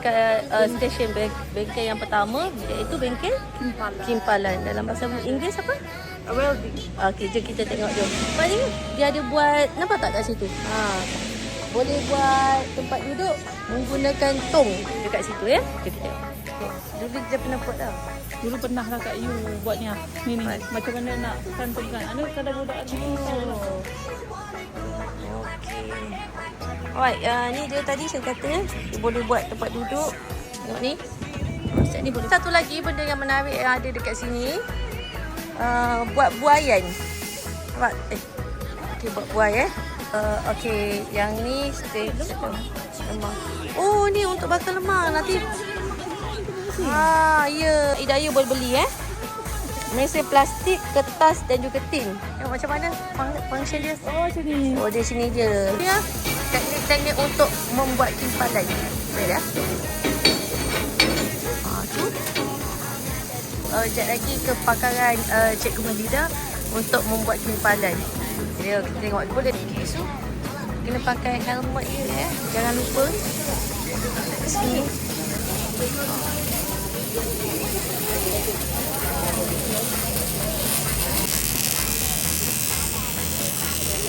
dekat stesen bengkel yang pertama, iaitu bengkel Kimpalan. Dalam bahasa Inggeris apa? Welding. Okey, jom kita tengok jom. Nampak ni, dia ada buat, nampak tak kat situ? Boleh buat tempat duduk menggunakan tong dekat situ ya. Jom kita tengok. Dulu kita pernah buat dah. Dulu pernah lah Kak Yu buatnya. Ni macam mana nak kantongkan. Ada kadang budak ni. Alright, ni dia tadi saya kata dia boleh buat tempat duduk. Tengok ni. Set ni boleh. Satu lagi benda yang menarik yang ada dekat sini, buat buaian. Nampak? Okey, buat buai okey, yang ni stage lemang. Oh, ni untuk bakar lemang nanti. Ya, Hidayah boleh beli mesin plastik, kertas dan juga tin. Tengok macam mana function dia. Oh, macam ni. Oh, di sini je. Ya. Teknik untuk membuat kimpalan. Boleh dah. Tu. Sekejap lagi kepakaran Cikgu Majida untuk membuat kimpalan. Dia kita tengok boleh so kena pakai helmet dia Jangan lupa. Sini.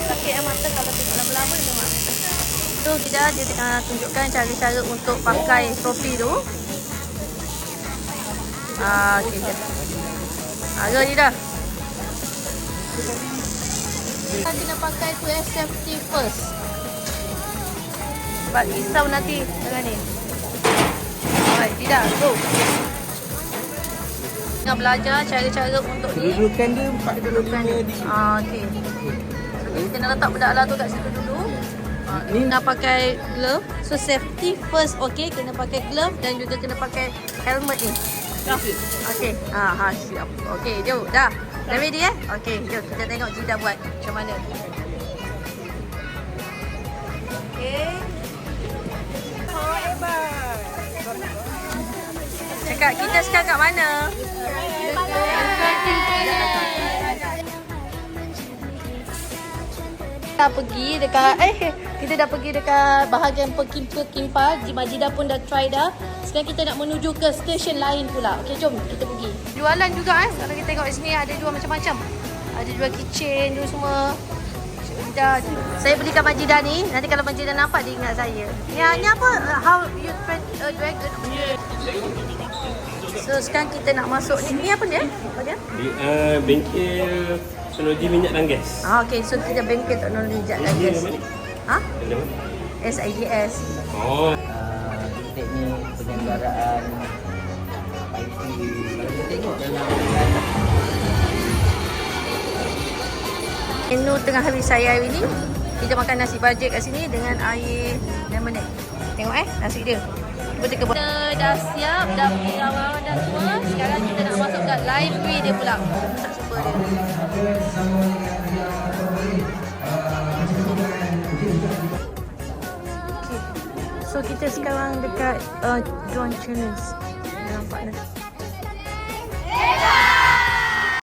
Sakit mata kalau tengok lama-lama memang. So dia tengah tunjukkan cara-cara untuk pakai topi tu. Okey dah. Agak ni dah. Kita kena pakai tu safety first. Sebab risau nanti dengan ni. Alright, tidak. Go. Tengah belajar cara-cara untuk ni. Dudukan dia, Dudukan dia. Okey. Okay, kena letak bedaklah tu kat situ dulu. Ni nak pakai glove. So safety first, okey, kena pakai glove dan juga kena pakai helmet ni. Okey. Siap. Okey, jom. Dah. Dah ready Okey, jom kita tengok Jida buat macam mana. Okey. Cakap kita sekarang kat mana? Kita pergi dekat kita dah pergi dekat bahagian perkimpal. Majida pun dah try dah. Sekarang kita nak menuju ke stesen lain pula. Okey, jom kita pergi. Jualan juga Kalau kita tengok sini ada jual macam-macam. Ada jual kitchen tu semua. Saya belikan Majida ni. Nanti kalau Majida nampak dia ingat saya. Ni apa? How you train a dragon? So sekarang kita nak masuk ni apa dia? Apa dia? Bengkel teknologi minyak dan gas. Okey, so kita bengkel teknologi minyak dan gas. SIGS. Oh. teknik penyelenggaraan IT. Kalau kita tengok dalam menu tengah hari saya hari ni, kita makan nasi bajet kat sini dengan air lemon. Tengok nasi dia. Kita dah siap, dah pergi awal dah semua. Sekarang kita nak masuk kat library dia pula. Tak super dia. Okay. So kita sekarang dekat John Children's. Nampak dah.